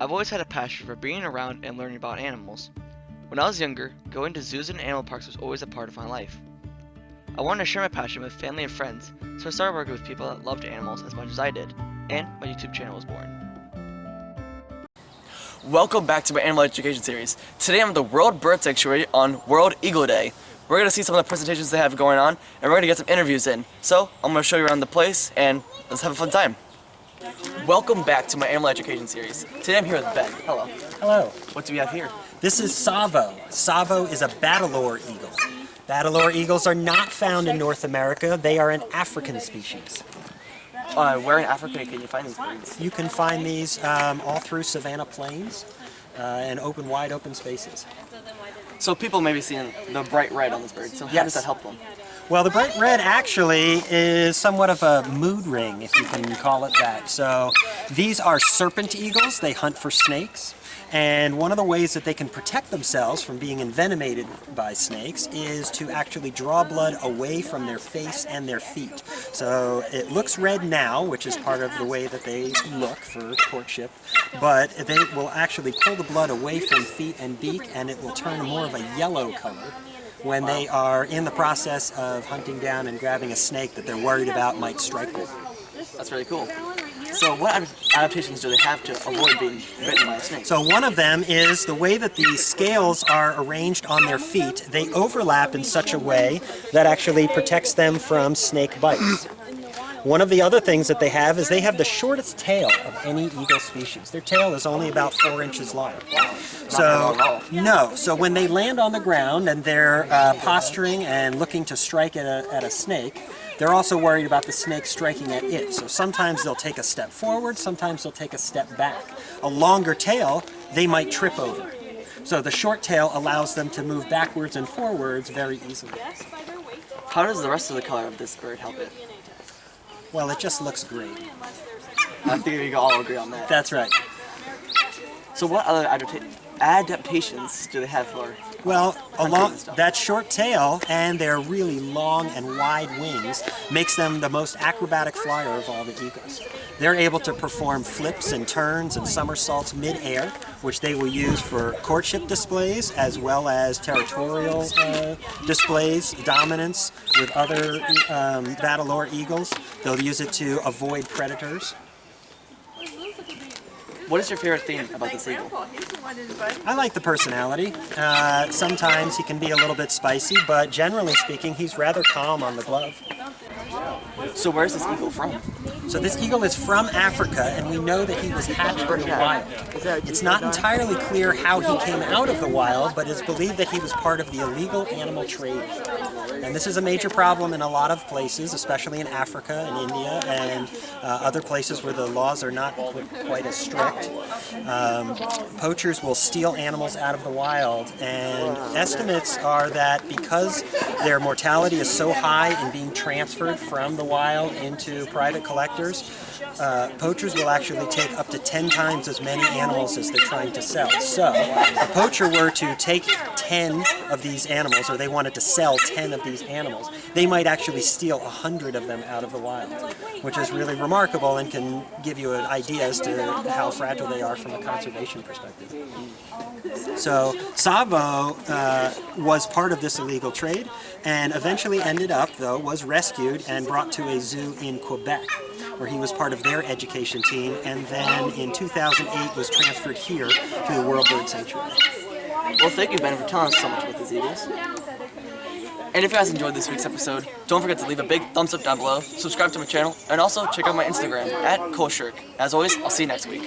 I've always had a passion for being around and learning about animals. When I was younger, going to zoos and animal parks was always a part of my life. I wanted to share my passion with family and friends, so I started working with people that loved animals as much as I did, and my YouTube channel was born. Welcome back to my animal education series. Today I'm at the World Bird Sanctuary on World Eagle Day. We're going to see some of the presentations they have going on, and we're going to get some interviews in. So I'm going to show you around the place, and let's have a fun time. Welcome back to my animal education series. Today I'm here with Ben. Hello. Hello. What do we have here? This is Savo. Savo is a Bateleur Eagle. Bateleur Eagles are not found in North America. They are an African species. Where in Africa can you find these birds? You can find these all through savanna plains and wide open spaces. So people may be seeing the bright red on this bird, so how does that help them? Well, the bright red actually is somewhat of a mood ring, if you can call it that. So these are serpent eagles. They hunt for snakes. And one of the ways that they can protect themselves from being envenomated by snakes is to actually draw blood away from their face and their feet. So it looks red now, which is part of the way that they look for courtship, but they will actually pull the blood away from feet and beak, and it will turn more of a yellow color when they are in the process of hunting down and grabbing a snake that they're worried about might strike them. That's really cool. So what adaptations do they have to avoid being bitten by a snake? So one of them is the way that the scales are arranged on their feet. They overlap in such a way that actually protects them from snake bites. One of the other things that they have is they have the shortest tail of any eagle species. Their tail is only about 4 inches long. So when they land on the ground and they're posturing and looking to strike at a snake, they're also worried about the snake striking at it. So sometimes they'll take a step forward, sometimes they'll take a step back. A longer tail, they might trip over. So the short tail allows them to move backwards and forwards very easily. How does the rest of the color of this bird help it? Well, it just looks great. I think we can all agree on that. That's right. So what other adaptations do they have for? Well, along that short tail and their really long and wide wings makes them the most acrobatic flyer of all the eagles. They're able to perform flips and turns and somersaults mid-air, which they will use for courtship displays as well as territorial displays, dominance with other Bateleur eagles. They'll use it to avoid predators. What is your favorite thing about this eagle? I like the personality. Sometimes he can be a little bit spicy, but generally speaking, he's rather calm on the glove. So where's this eagle from? So this eagle is from Africa, and we know that he was hatched in the wild. It's not entirely clear how he came out of the wild, but it's believed that he was part of the illegal animal trade. And this is a major problem in a lot of places, especially in Africa and India and other places where the laws are not quite as strict. Poachers will steal animals out of the wild, and estimates are that because their mortality is so high in being transferred from the wild into private collectors, poachers will actually take up to 10 times as many animals as they're trying to sell. So if a poacher were to take 10 of these animals, or they wanted to sell 10 of these animals, they might actually steal 100 of them out of the wild, which is really remarkable and can give you an idea as to how fragile they are from a conservation perspective. So Savo was part of this illegal trade and eventually ended up, though, was rescued and brought to a zoo in Quebec, where he was part of their education team, and then in 2008 was transferred here to the World Bird Sanctuary. Well, thank you, Ben, for telling us so much about these eagles. And if you guys enjoyed this week's episode, don't forget to leave a big thumbs up down below, subscribe to my channel, and also check out my Instagram @Koshirk. As always, I'll see you next week.